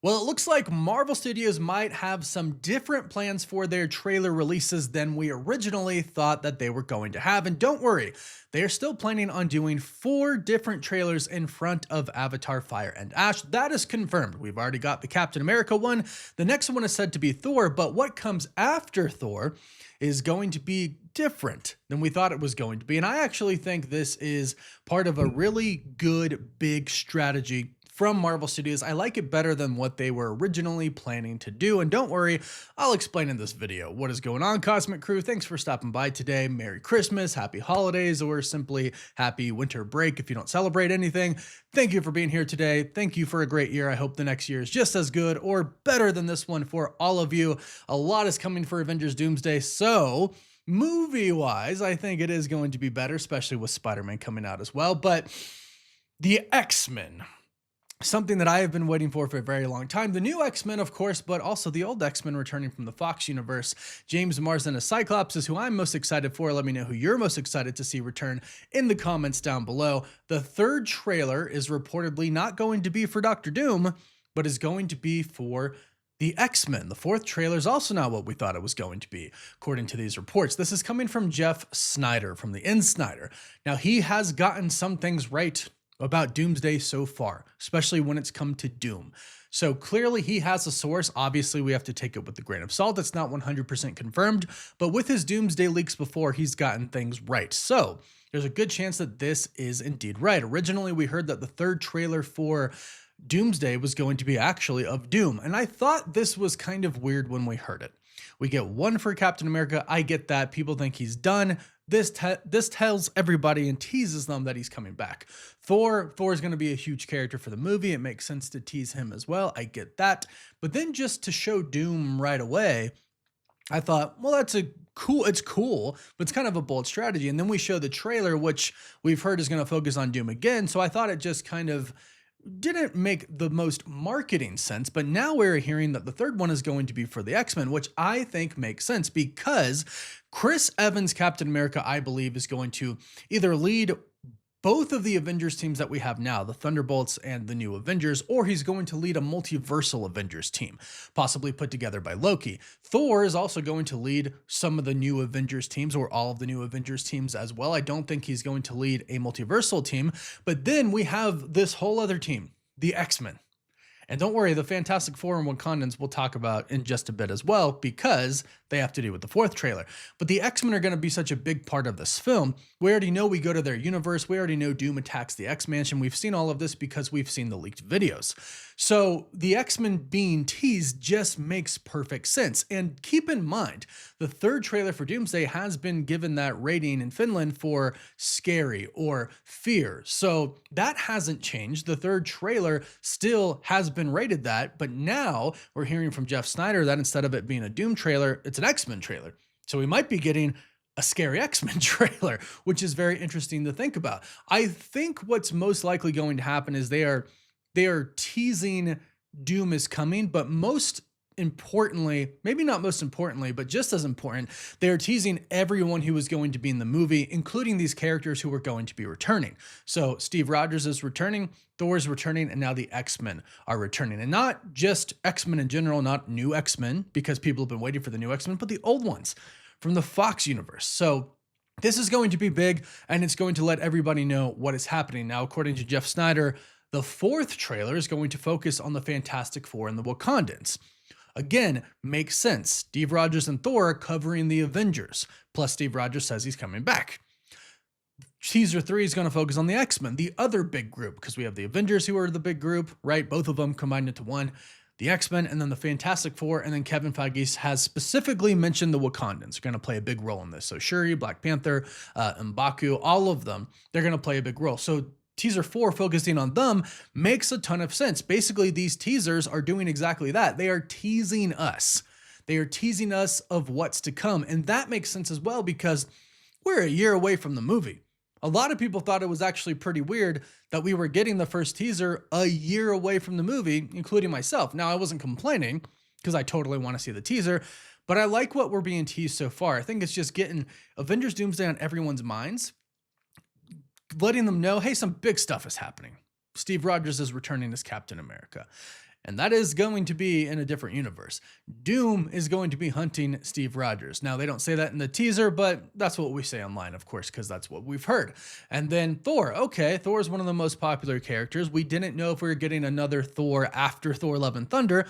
Well, it looks like Marvel Studios might have some different plans for their trailer releases than we originally thought that they were going to have. And don't worry, they are still planning on doing 4 different trailers in front of Avatar Fire and Ash. That is confirmed. We've already got the Captain America one. The next one is said to be Thor, but what comes after Thor is going to be different than we thought it was going to be. And I actually think this is part of a really good, big strategy from Marvel Studios. I like it better than what they were originally planning to do. And don't worry, I'll explain in this video what is going on, Cosmic Crew. Thanks for stopping by today. Merry Christmas, happy holidays, or simply happy winter break if you don't celebrate anything. Thank you for being here today. Thank you for a great year. I hope the next year is just as good or better than this one for all of you. A lot is coming for Avengers Doomsday, so movie-wise, I think it is going to be better, especially with Spider-Man coming out as well. But the X-Men, something that I have been waiting for a very long time. The new X-Men, of course, but also the old X-Men returning from the Fox universe. James Marsden as Cyclops is who I'm most excited for. Let me know who you're most excited to see return in the comments down below. The third trailer is reportedly not going to be for Doctor Doom, but is going to be for the X-Men. The fourth trailer is also not what we thought it was going to be, according to these reports. This is coming from Jeff Snyder from the Snyder. Now, he has gotten some things right about Doomsday so far, especially when it's come to Doom. So clearly he has a source. Obviously, we have to take it with a grain of salt. It's not 100% confirmed, but with his Doomsday leaks before, he's gotten things right. So there's a good chance that this is indeed right. Originally, we heard that the third trailer for Doomsday was going to be actually of Doom, and I thought this was kind of weird when we heard it. We get one for Captain America. I get that. People think he's done. This tells everybody and teases them that he's coming back. Thor is going to be a huge character for the movie. It makes sense to tease him as well. I get that. But then just to show Doom right away, I thought, well, it's cool, but it's kind of a bold strategy. And then we show the trailer, which we've heard is going to focus on Doom again. So I thought it just kind of didn't make the most marketing sense, but now we're hearing that the third one is going to be for the X-Men, which I think makes sense because Chris Evans, Captain America, I believe, is going to either lead both of the Avengers teams that we have now, the Thunderbolts and the new Avengers, or he's going to lead a multiversal Avengers team, possibly put together by Loki. Thor is also going to lead some of the new Avengers teams, or all of the new Avengers teams as well. I don't think he's going to lead a multiversal team, but then we have this whole other team, the X-Men. And don't worry, the Fantastic Four and Wakandans we'll talk about in just a bit as well, because they have to do with the fourth trailer. But the X-Men are going to be such a big part of this film. We already know we go to their universe. We already know Doom attacks the X-Mansion. We've seen all of this because we've seen the leaked videos. So the X-Men being teased just makes perfect sense. And keep in mind, the third trailer for Doomsday has been given that rating in Finland for scary or fear. So that hasn't changed. The third trailer still has been rated that, but now we're hearing from Jeff Snyder that instead of it being a Doom trailer, it's an X-Men trailer. So we might be getting a scary X-Men trailer, which is very interesting to think about. I think what's most likely going to happen is they are teasing Doom is coming, but most importantly, maybe not most importantly, but just as important, they're teasing everyone who was going to be in the movie, including these characters who were going to be returning. So Steve Rogers is returning, Thor is returning, and now the X-Men are returning. And not just X-Men in general, not new X-Men, because people have been waiting for the new X-Men, but the old ones from the Fox universe. So this is going to be big, and it's going to let everybody know what is happening. Now, according to Jeff Snyder, the fourth trailer is going to focus on the Fantastic Four and the Wakandans. Again, makes sense. Steve Rogers and Thor are covering the Avengers. Plus, Steve Rogers says he's coming back. Teaser 3 is going to focus on the X-Men, the other big group, because we have the Avengers who are the big group, right? Both of them combined into one. The X-Men, and then the Fantastic Four, and then Kevin Feige has specifically mentioned the Wakandans are going to play a big role in this. So Shuri, Black Panther, M'Baku, all of them, they're going to play a big role. So teaser 4 focusing on them makes a ton of sense. Basically, these teasers are doing exactly that. They are teasing us. They are teasing us of what's to come. And that makes sense as well because we're a year away from the movie. A lot of people thought it was actually pretty weird that we were getting the first teaser a year away from the movie, including myself. Now, I wasn't complaining because I totally want to see the teaser, but I like what we're being teased so far. I think it's just getting Avengers Doomsday on everyone's minds, letting them know, hey, some big stuff is happening. Steve Rogers is returning as Captain America. And that is going to be in a different universe. Doom is going to be hunting Steve Rogers. Now, they don't say that in the teaser, but that's what we say online, of course, because that's what we've heard. And then Thor. Okay, Thor is one of the most popular characters. We didn't know if we were getting another Thor after Thor Love and Thunder.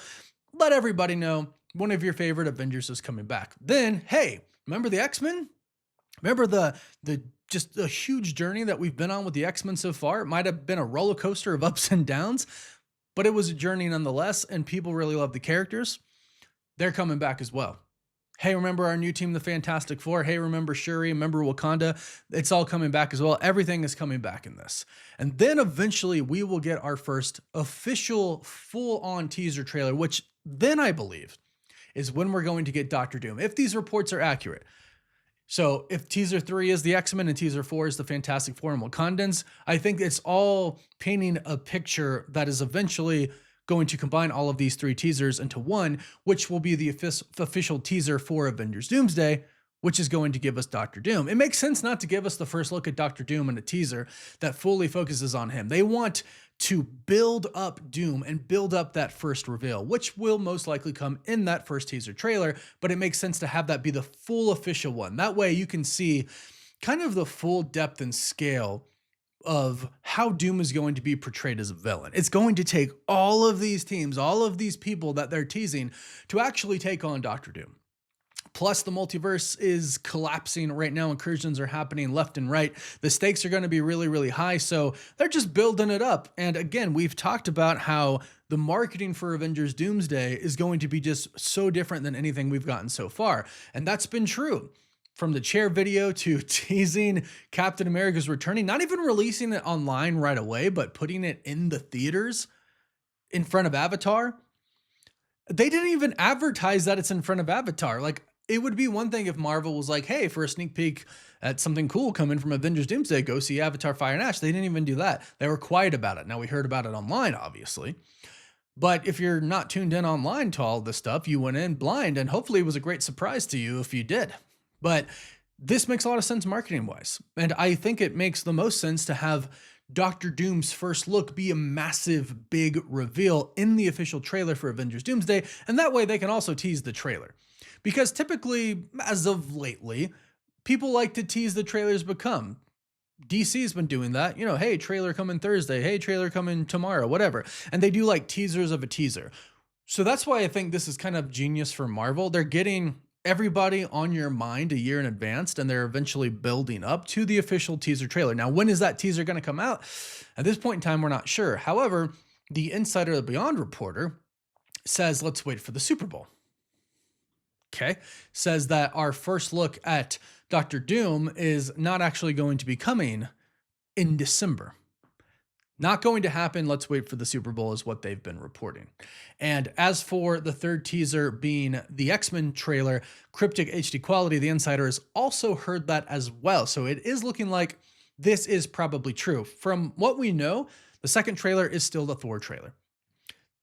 Let everybody know one of your favorite Avengers is coming back. Then, hey, remember the X-Men? Remember the just a huge journey that we've been on with the X-Men so far? It might have been a roller coaster of ups and downs, but it was a journey nonetheless, and people really love the characters. They're coming back as well. Hey, remember our new team, the Fantastic Four? Hey, remember Shuri? Remember Wakanda? It's all coming back as well. Everything is coming back in this. And then eventually we will get our first official full-on teaser trailer, which then I believe is when we're going to get Doctor Doom, if these reports are accurate. So if teaser 3 is the X-Men and teaser 4 is the Fantastic Four and Wakandans, I think it's all painting a picture that is eventually going to combine all of these 3 teasers into one, which will be the official teaser for Avengers Doomsday, which is going to give us Doctor Doom. It makes sense not to give us the first look at Doctor Doom in a teaser that fully focuses on him. They want to build up Doom and build up that first reveal, which will most likely come in that first teaser trailer, but it makes sense to have that be the full official one. That way you can see kind of the full depth and scale of how Doom is going to be portrayed as a villain. It's going to take all of these teams, all of these people that they're teasing to actually take on Doctor Doom. Plus, the multiverse is collapsing right now. Incursions are happening left and right. The stakes are going to be really, really high. So they're just building it up. And again, we've talked about how the marketing for Avengers Doomsday is going to be just so different than anything we've gotten so far. And that's been true. From the chair video to teasing Captain America's returning, not even releasing it online right away, but putting it in the theaters in front of Avatar. They didn't even advertise that it's in front of Avatar. Like, it would be one thing if Marvel was like, hey, for a sneak peek at something cool coming from Avengers Doomsday, go see Avatar Fire and Ash. They didn't even do that. They were quiet about it. Now, we heard about it online, obviously. But if you're not tuned in online to all this stuff, you went in blind, and hopefully it was a great surprise to you if you did. But this makes a lot of sense marketing-wise. And I think it makes the most sense to have Doctor Doom's first look be a massive, big reveal in the official trailer for Avengers Doomsday, and that way they can also tease the trailer. Because typically, as of lately, people like to tease the trailers become. DC's been doing that. You know, hey, trailer coming Thursday. Hey, trailer coming tomorrow, whatever. And they do like teasers of a teaser. So that's why I think this is kind of genius for Marvel. They're getting everybody on your mind a year in advance, and they're eventually building up to the official teaser trailer. Now, when is that teaser going to come out? At this point in time, we're not sure. However, the Insider the Beyond reporter says, let's wait for the Super Bowl. Okay, says that our first look at Doctor Doom is not actually going to be coming in December. Not going to happen. Let's wait for the Super Bowl is what they've been reporting. And as for the third teaser being the X-Men trailer, cryptic HD quality, the Insider has also heard that as well. So it is looking like this is probably true. From what we know, the second trailer is still the Thor trailer.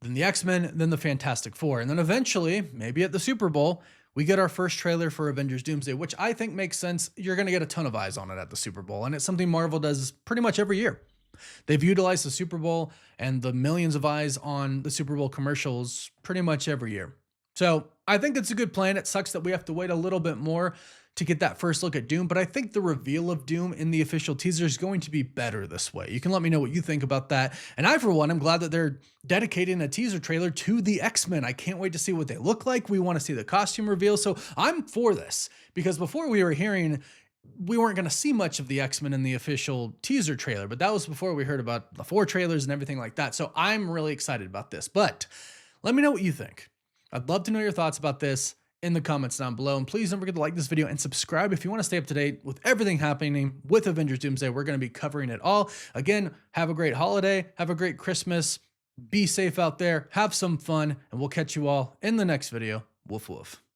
Then the X-Men, then the Fantastic Four. And then eventually, maybe at the Super Bowl, we get our first trailer for Avengers Doomsday, which I think makes sense. You're going to get a ton of eyes on it at the Super Bowl, and it's something Marvel does pretty much every year. They've utilized the Super Bowl and the millions of eyes on the Super Bowl commercials pretty much every year. So I think it's a good plan. It sucks that we have to wait a little bit more to get that first look at Doom, but I think the reveal of Doom in the official teaser is going to be better this way. You can let me know what you think about that. And I, for one, I'm glad that they're dedicating a teaser trailer to the X-Men. I can't wait to see what they look like. We want to see the costume reveal. So I'm for this, because before we were hearing we weren't going to see much of the X-Men in the official teaser trailer, but that was before we heard about the 4 trailers and everything like that. So I'm really excited about this, but let me know what you think. I'd love to know your thoughts about this in the comments down below. And please don't forget to like this video and subscribe if you want to stay up to date with everything happening with Avengers Doomsday. We're going to be covering it all. Again, have a great holiday. Have a great Christmas. Be safe out there. Have some fun. And we'll catch you all in the next video. Woof woof.